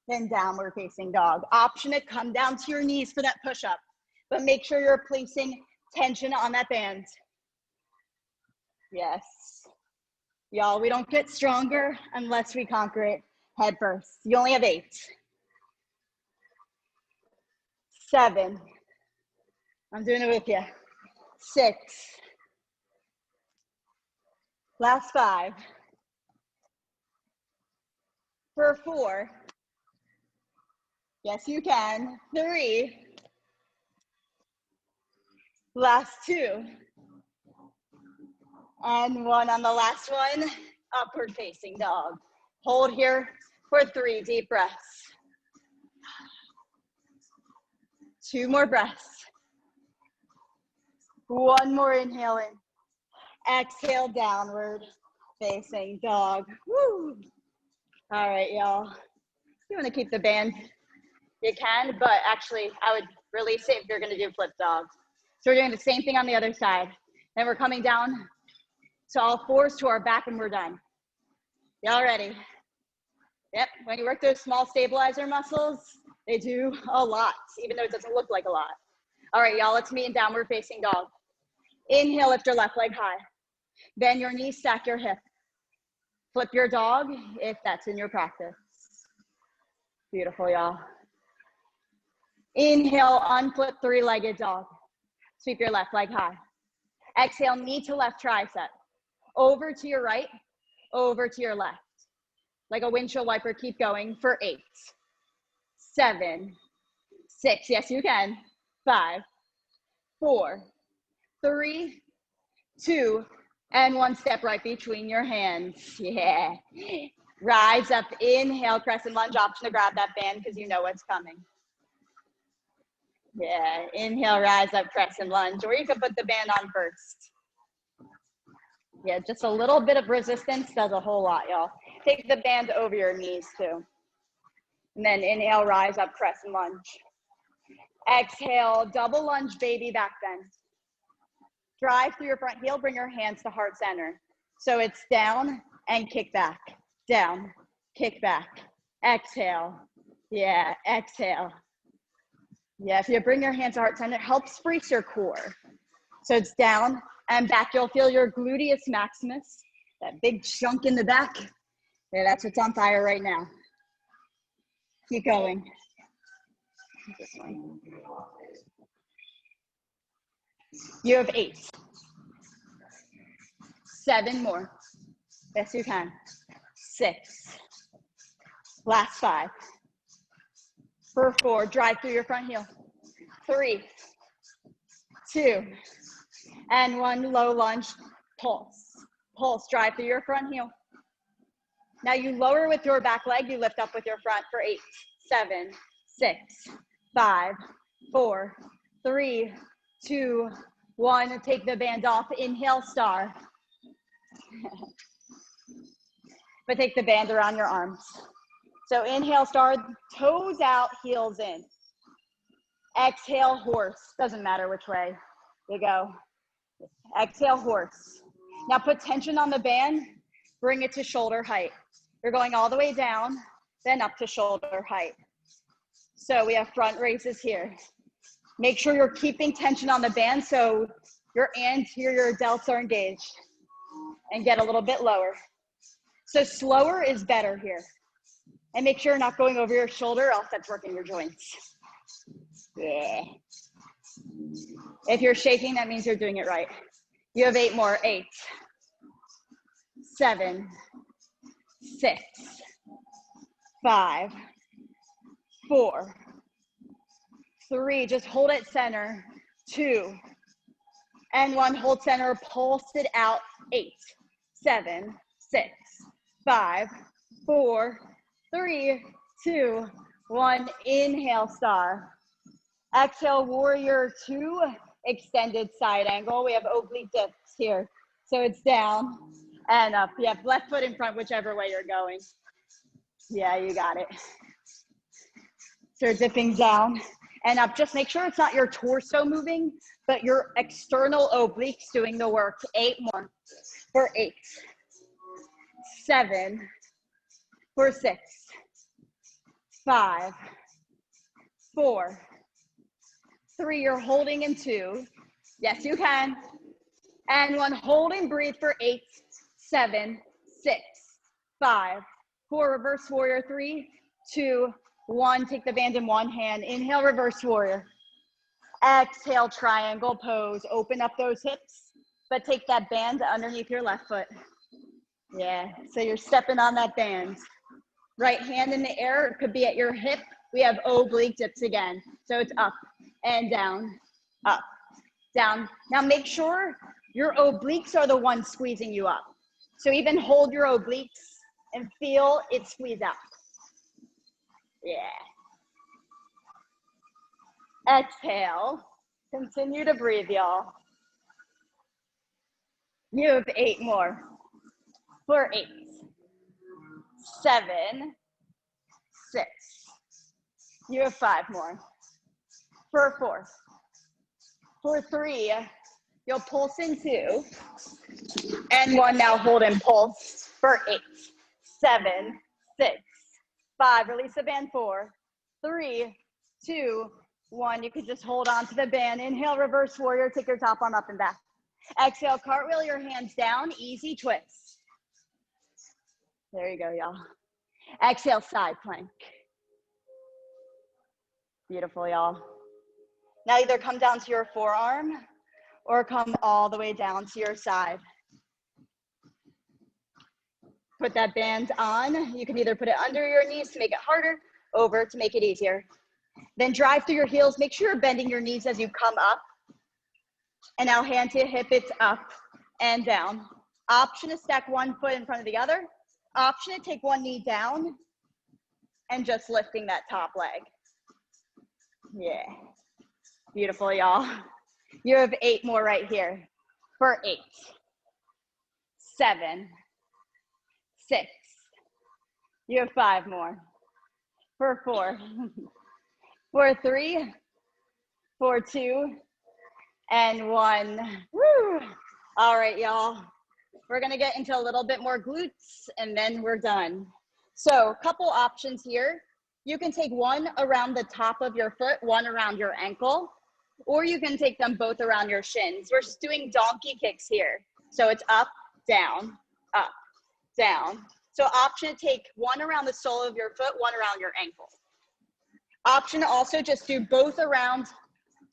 then downward facing dog. Option to come down to your knees for that push up, but make sure you're placing tension on that band. Yes. Y'all, we don't get stronger unless we conquer it head first. You only have 8. 7. I'm doing it with you. 6. Last 5. For 4. Yes, you can. 3. Last 2. And 1 on the last one, upward facing dog. Hold here for 3 deep breaths. 2 more breaths. 1 more inhale in. Exhale, downward facing dog. Woo. All right, y'all. You want to keep the band, you can, but actually I would release it if you're going to do flip dog. So we're doing the same thing on the other side. Then we're coming down to all fours to our back and we're done. Y'all ready? Yep, when you work those small stabilizer muscles, they do a lot, even though it doesn't look like a lot. All right, y'all, let's meet in downward facing dog. Inhale, lift your left leg high. Bend your knees, stack your hip. Flip your dog if that's in your practice. Beautiful, y'all. Inhale, unflip three-legged dog. Sweep your left leg high. Exhale, knee to left tricep. Over to your right, over to your left. Like a windshield wiper, keep going for 8, 7, 6, yes you can, 5, 4, 3, 2, and 1. Step right between your hands. Yeah. Rise up, inhale, crescent lunge. Option to grab that band because you know what's coming. Yeah, inhale, rise up, crescent lunge. Or you could put the band on first. Yeah, just a little bit of resistance does a whole lot, y'all. Take the band over your knees too. And then inhale, rise up, crescent lunge. Exhale, double lunge, baby back bend. Drive through your front heel, bring your hands to heart center. So it's down and kick back, down, kick back. Exhale, yeah, exhale. Yeah, if you bring your hands to heart center, it helps brace your core. So it's down and back. You'll feel your gluteus maximus, that big chunk in the back. Yeah, that's what's on fire right now. Keep going. You have 8. 7 more. Yes, you can. 6. Last 5. For 4, drive through your front heel. 3, 2, and 1. Low lunge, pulse. Pulse, drive through your front heel. Now you lower with your back leg, you lift up with your front for 8, 7, 6, 5, 4, 3, 2, 1. Take the band off, inhale, star. But take the band around your arms. So inhale, star, toes out, heels in. Exhale, horse. Doesn't matter which way you go. Exhale, horse. Now put tension on the band, bring it to shoulder height. You're going all the way down, then up to shoulder height. So we have front raises here. Make sure you're keeping tension on the band so your anterior delts are engaged. And get a little bit lower. So slower is better here. And make sure you're not going over your shoulder, else that's working your joints. Yeah. If you're shaking, that means you're doing it right. You have 8 more. 8, 7, 6, 5, 4, 3. Just hold it center. 2, and 1. Hold center. Pulse it out. 8, 7, 6, 5, 4, 3, 2, 1. Inhale, star. Exhale, warrior 2. Extended side angle. We have oblique dips here. So it's down and up. Yeah, left foot in front, whichever way you're going. Yeah, you got it. So dipping down and up. Just make sure it's not your torso moving, but your external obliques doing the work. 8 more. For 8, 7, for 6, 5, 4, 3. You're holding in 2. Yes, you can. And 1. Hold and breathe for 8, 7, 6, 5, 4. Reverse warrior. 3, 2, 1. Take the band in one hand. Inhale, reverse warrior. Exhale, triangle pose. Open up those hips, but take that band underneath your left foot. Yeah, so you're stepping on that band. Right hand in the air, it could be at your hip. We have oblique dips again. So it's up and down, up, down. Now make sure your obliques are the ones squeezing you up. So even hold your obliques and feel it squeeze out. Yeah. Exhale. Continue to breathe, y'all. You have 8 more. For 8, 7, 6. You have 5 more. For 4. For 3, you'll pulse in 2. And 1, now hold and pulse. For 8, 7, 6, 5. Release the band. 4, 3, 2, 1. You could just hold on to the band. Inhale, reverse warrior. Take your top arm up and back. Exhale, cartwheel your hands down. Easy twist. There you go, y'all. Exhale, side plank. Beautiful, y'all. Now either come down to your forearm or come all the way down to your side. Put that band on. You can either put it under your knees to make it harder, over to make it easier. Then drive through your heels. Make sure you're bending your knees as you come up. And now hand to hip, it's up and down. Option to stack one foot in front of the other. Option to take one knee down and just lifting that top leg. Yeah. Beautiful, y'all. You have 8 more right here. For 8, 7, 6. You have 5 more. For 4. For 3, for 2, and 1. Woo! All right, y'all. We're gonna get into a little bit more glutes and then we're done. So a couple options here. You can take one around the top of your foot, one around your ankle, or you can take them both around your shins. We're just doing donkey kicks here. So it's up, down, up, down. So option to take one around the sole of your foot, one around your ankle. Option to also just do both around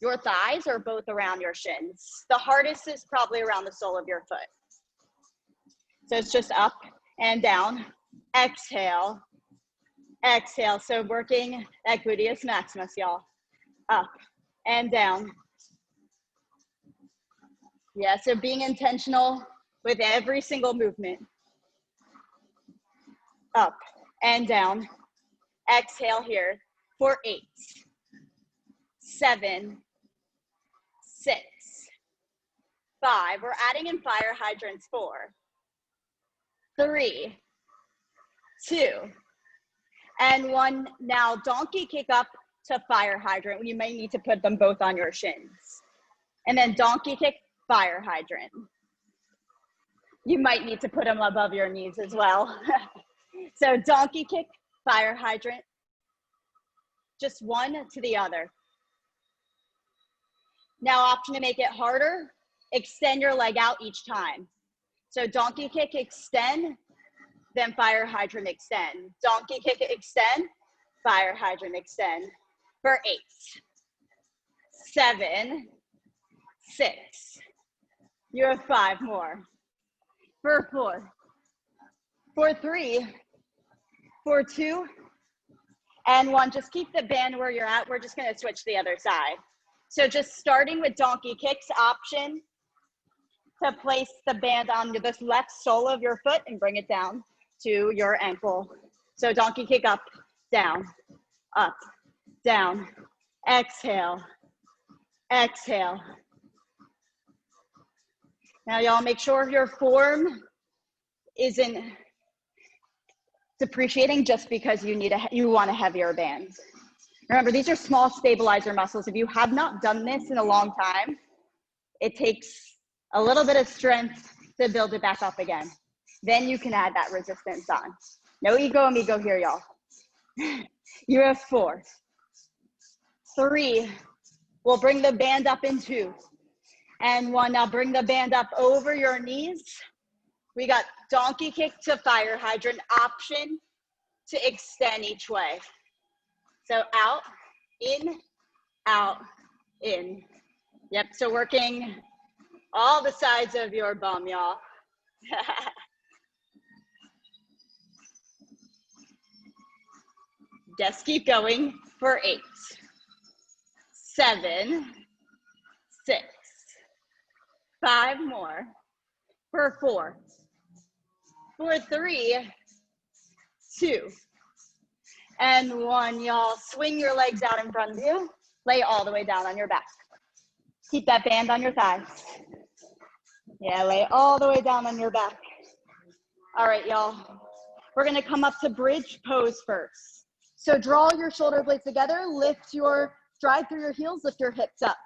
your thighs or both around your shins. The hardest is probably around the sole of your foot. So it's just up and down. Exhale, exhale. So working that gluteus maximus, y'all. Up and down. Yeah, so being intentional with every single movement. Up and down. Exhale here for 8, 7, 6, 5. We're adding in fire hydrants. 4, 3, 2, and 1. Now donkey kick up to fire hydrant. You may need to put them both on your shins. And then donkey kick, fire hydrant. You might need to put them above your knees as well. So donkey kick, fire hydrant. Just one to the other. Now option to make it harder, extend your leg out each time. So donkey kick, extend, then fire hydrant, extend. Donkey kick, extend, fire hydrant, extend. For 8, 7, 6. You have 5 more. For 4, for 3, for 2, and 1. Just keep the band where you're at. We're just gonna switch the other side. So just starting with donkey kicks, option to place the band on the left sole of your foot and bring it down to your ankle. So donkey kick, up, down, exhale, exhale. Now y'all make sure your form isn't depreciating just because you want a heavier band. Remember, these are small stabilizer muscles. If you have not done this in a long time, it takes a little bit of strength to build it back up again. Then you can add that resistance on. No ego amigo here, y'all. You have 4, 3. We'll bring the band up in 2. And 1, now bring the band up over your knees. We got donkey kick to fire hydrant, option to extend each way. So out, in, in. Yep, so working all the sides of your bum, y'all. Just keep going for 8, 7, 6, 5 more, for 4, for 3, 2, and 1. Y'all swing your legs out in front of you. Lay all the way down on your back. Keep that band on your thighs. Yeah, lay all the way down on your back. All right, y'all. We're gonna come up to bridge pose first. So draw your shoulder blades together, drive through your heels, lift your hips up.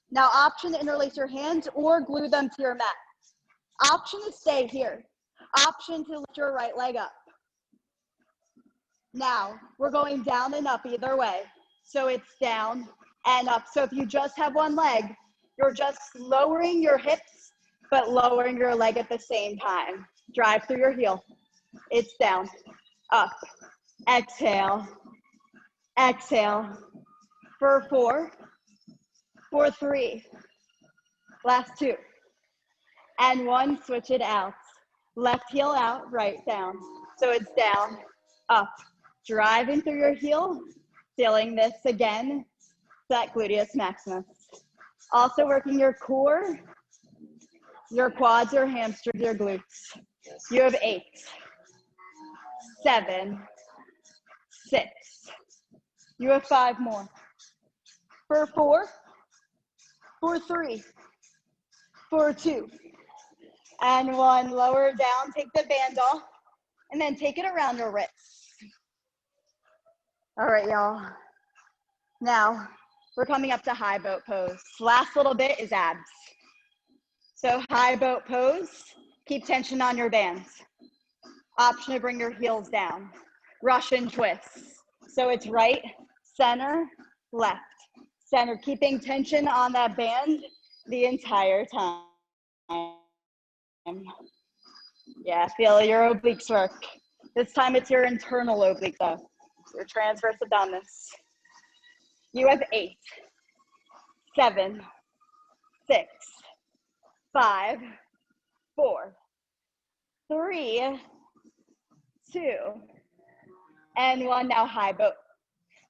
Now option to interlace your hands or glue them to your mat. Option to stay here. Option to lift your right leg up. Now we're going down and up either way. So it's down and up. So if you just have one leg, you're just lowering your hips, but lowering your leg at the same time. Drive through your heel. It's down, up, exhale, exhale. For 4, for 3, last 2, and 1, switch it out. Left heel out, right down. So it's down, up, driving through your heel, feeling this again, that gluteus maximus. Also working your core, your quads, your hamstrings, your glutes. You have 8, 7, 6. You have 5 more. For 4, for 3, for 2, and 1. Lower down, take the band off, and then take it around your wrists. All right, y'all. Now, we're coming up to high boat pose. Last little bit is abs. So high boat pose, keep tension on your bands. Option to bring your heels down. Russian twists. So it's right, center, left. Center, keeping tension on that band the entire time. Yeah, feel your obliques work. This time it's your internal oblique though, your transverse abdominis. You have 8, 7, 6, 5, 4, 3, 2, and 1. Now high boat.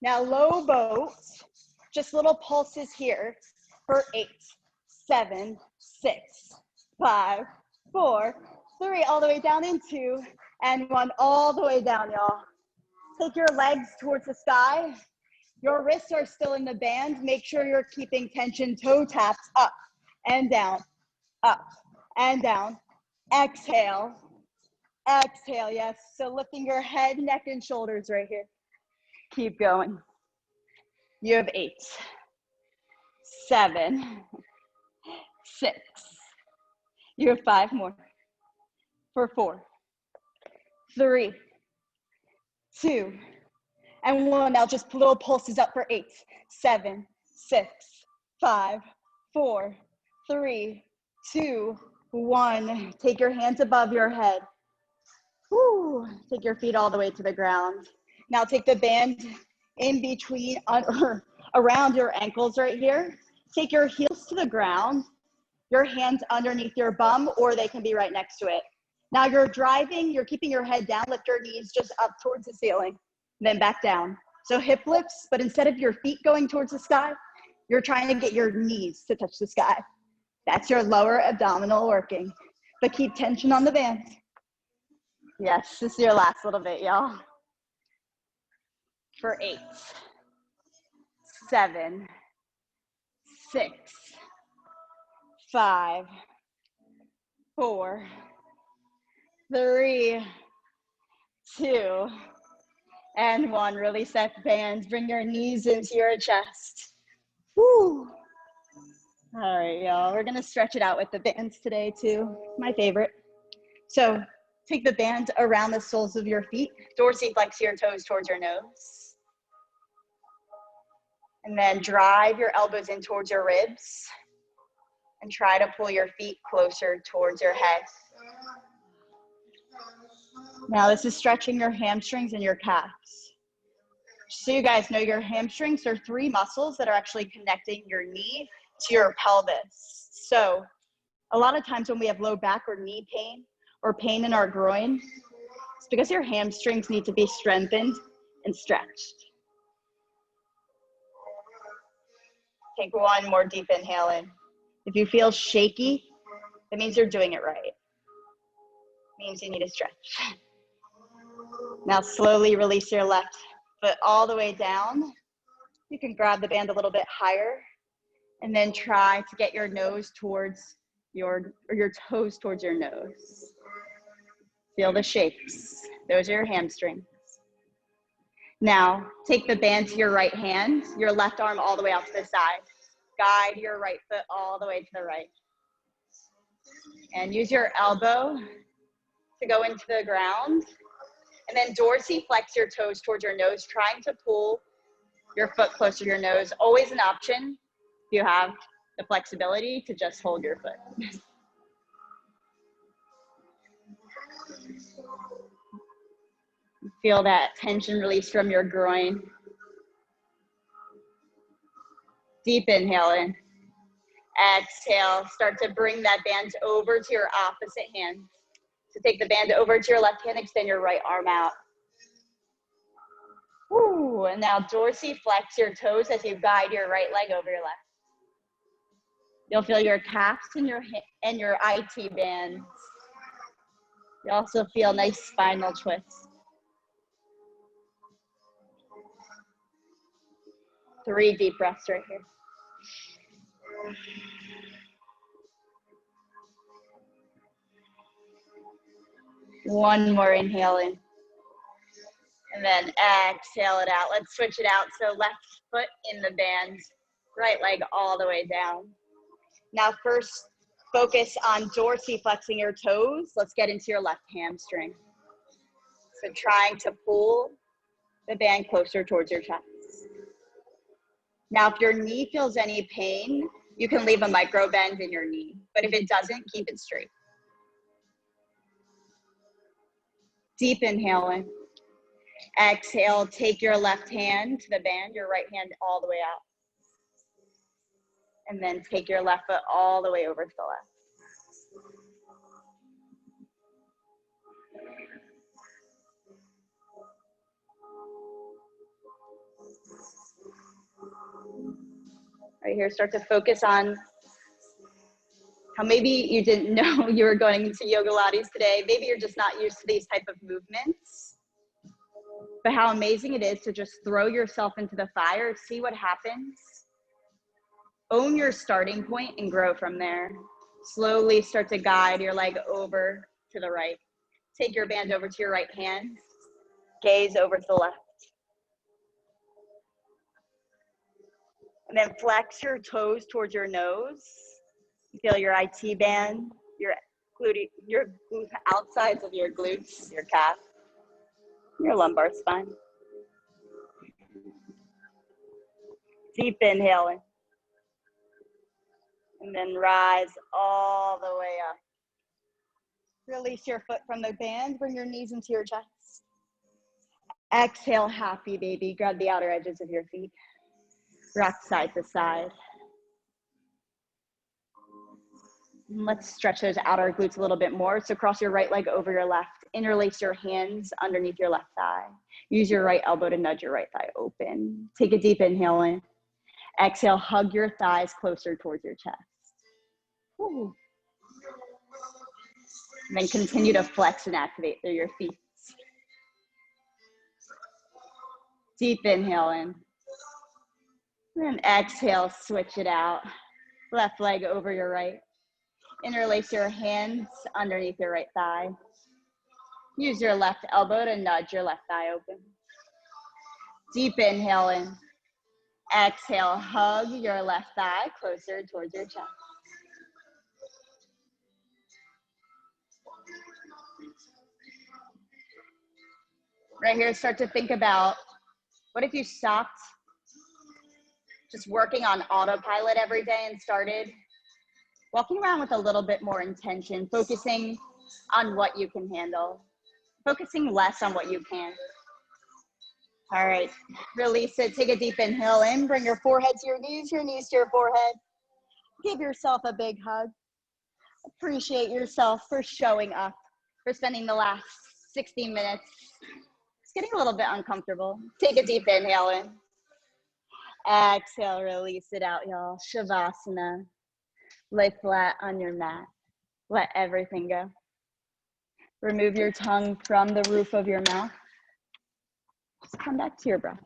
Now low boat, just little pulses here for 8, 7, 6, 5, 4, 3, all the way down in 2, and 1, all the way down, y'all. Take your legs towards the sky. Your wrists are still in the band. Make sure you're keeping tension, toe taps up and down, up and down. Exhale, exhale, yes. So lifting your head, neck, and shoulders right here. Keep going. You have 8, 7, 6. You have 5 more. For 4, 3, 2, and 1. Now just little pulses up for 8, 7, 6, 5, 4, 3, 2, 1. Take your hands above your head. Woo. Take your feet all the way to the ground. Now take the band in between, around your ankles right here. Take your heels to the ground, your hands underneath your bum, or they can be right next to it. Now you're driving, you're keeping your head down, lift your knees just up towards the ceiling, then back down. So hip lifts, but instead of your feet going towards the sky, you're trying to get your knees to touch the sky. That's your lower abdominal working, but keep tension on the band. Yes, this is your last little bit, y'all. For 8, 7, 6, 5, 4, 3, 2, And one, release that band. Bring your knees into your chest. Woo. All right, y'all. We're gonna stretch it out with the bands today too. My favorite. So take the band around the soles of your feet. Dorsiflex your toes towards your nose. And then drive your elbows in towards your ribs. And try to pull your feet closer towards your head. Now this is stretching your hamstrings and your calves. So you guys know your hamstrings are 3 muscles that are actually connecting your knee to your pelvis. So a lot of times when we have low back or knee pain or pain in our groin, it's because your hamstrings need to be strengthened and stretched. Take one more deep inhale in. If you feel shaky, that means you're doing it right. It means you need to stretch. Now slowly release your left foot all the way down. You can grab the band a little bit higher and then try to get your nose towards your toes towards your nose. Feel the shakes. Those are your hamstrings. Now take the band to your right hand, your left arm all the way out to the side. Guide your right foot all the way to the right. And use your elbow to go into the ground. And then dorsiflex your toes towards your nose, trying to pull your foot closer to your nose. Always an option if you have the flexibility to just hold your foot. Feel that tension release from your groin. Deep inhale in. Exhale, start to bring that band over to your opposite hand. So take the band over to your left hand, extend your right arm out. Woo, and now dorsiflex your toes as you guide your right leg over your left. You'll feel your calves and your IT bands. You also feel nice spinal twists. 3 deep breaths right here. One more inhale in. And then exhale it out. Let's switch it out. So left foot in the band, right leg all the way down. Now first, focus on dorsiflexing your toes. Let's get into your left hamstring. So trying to pull the band closer towards your chest. Now if your knee feels any pain, you can leave a micro bend in your knee. But if it doesn't, keep it straight. Deep inhale in. Exhale, take your left hand to the band, your right hand all the way out. And then take your left foot all the way over to the left. Right here, start to focus on how maybe you didn't know you were going into Yogalates today. Maybe you're just not used to these type of movements. But how amazing it is to just throw yourself into the fire, see what happens. Own your starting point and grow from there. Slowly start to guide your leg over to the right. Take your band over to your right hand. Gaze over to the left. And then flex your toes towards your nose. Feel your IT band, your outsides of your glutes, your calf, your lumbar spine. Deep inhale in. And then rise all the way up. Release your foot from the band, bring your knees into your chest. Exhale, happy baby. Grab the outer edges of your feet. Rock side to side. And let's stretch those outer glutes a little bit more. So cross your right leg over your left. Interlace your hands underneath your left thigh. Use your right elbow to nudge your right thigh open. Take a deep inhale in. Exhale, hug your thighs closer towards your chest. Woo. And then continue to flex and activate through your feet. Deep inhale in. And exhale, switch it out. Left leg over your right. Interlace your hands underneath your right thigh. Use your left elbow to nudge your left thigh open. Deep inhale in. Exhale, hug your left thigh closer towards your chest. Right here, start to think about, what if you stopped just working on autopilot every day and started walking around with a little bit more intention, focusing on what you can handle, focusing less on what you can't. All right, release it. Take a deep inhale in. Bring your forehead to your knees to your forehead. Give yourself a big hug. Appreciate yourself for showing up, for spending the last 60 minutes. It's getting a little bit uncomfortable. Take a deep inhale in. Exhale, release it out, y'all. Shavasana. Lay flat on your mat. Let everything go. Remove your tongue from the roof of your mouth. Just come back to your breath.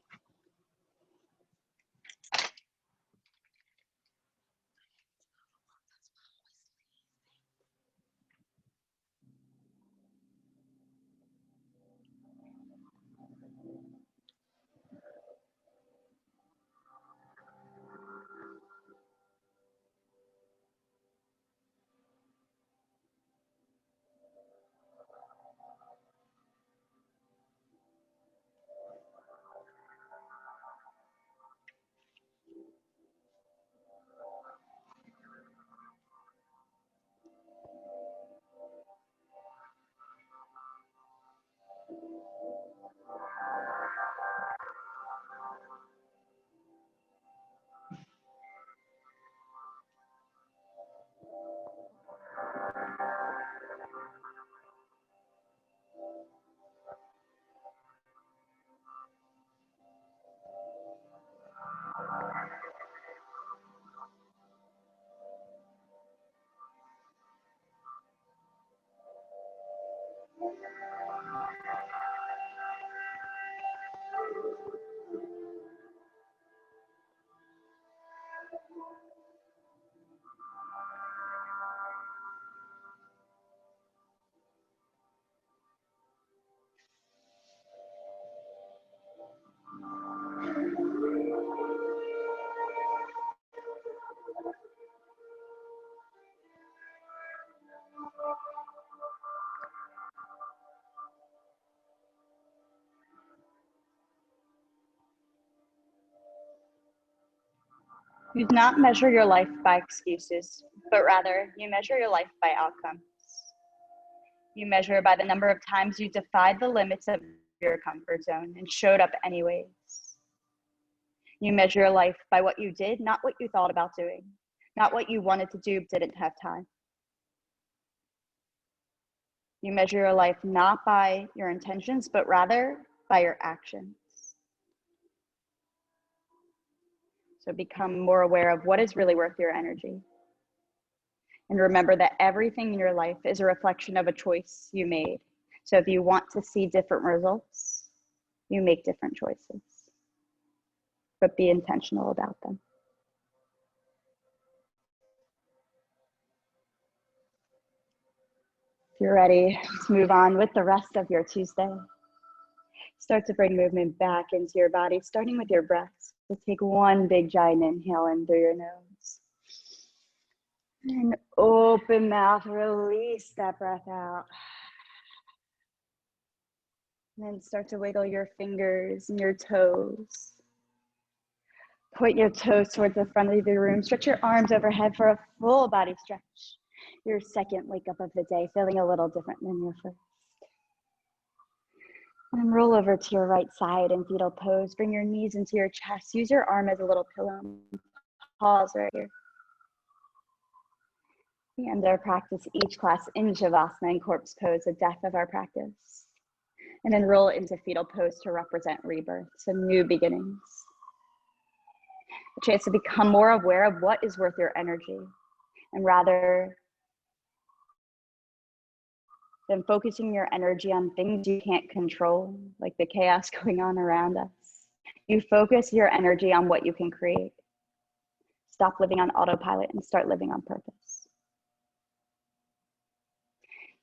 You do not measure your life by excuses, but rather you measure your life by outcomes. You measure by the number of times you defied the limits of your comfort zone and showed up anyways. You measure your life by what you did, not what you thought about doing, not what you wanted to do but didn't have time. You measure your life not by your intentions, but rather by your actions. So become more aware of what is really worth your energy. And remember that everything in your life is a reflection of a choice you made. So if you want to see different results, you make different choices, but be intentional about them. If you're ready to move on with the rest of your Tuesday, start to bring movement back into your body, starting with your breath. So take one big giant inhale in through your nose. And open mouth, release that breath out. And then start to wiggle your fingers and your toes. Point your toes towards the front of the room. Stretch your arms overhead for a full body stretch. Your second wake up of the day, feeling a little different than your first. And roll over to your right side in fetal pose. Bring your knees into your chest. Use your arm as a little pillow. Pause right here. We end our practice each class in Shavasana and corpse pose, the death of our practice. And then roll into fetal pose to represent rebirth, so new beginnings. A chance to become more aware of what is worth your energy, and rather than focusing your energy on things you can't control, like the chaos going on around us, you focus your energy on what you can create. Stop living on autopilot and start living on purpose.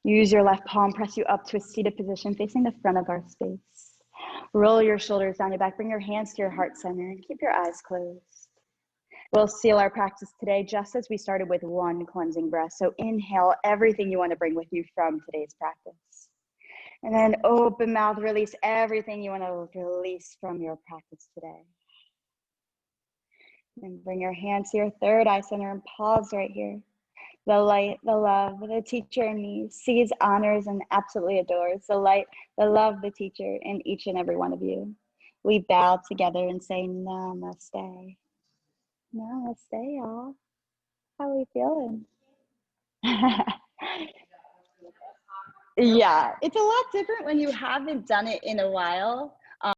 Use your left palm, press you up to a seated position facing the front of our space. Roll your shoulders down your back. Bring your hands to your heart center and keep your eyes closed. We'll seal our practice today just as we started with one cleansing breath. So inhale everything you want to bring with you from today's practice. And then open mouth, release everything you want to release from your practice today. And bring your hands to your third eye center and pause right here. The light, the love, the teacher in me sees, honors, and absolutely adores the light, the love, the teacher in each and every one of you. We bow together and say namaste. Namaste, y'all. How are we feeling? Yeah, it's a lot different when you haven't done it in a while.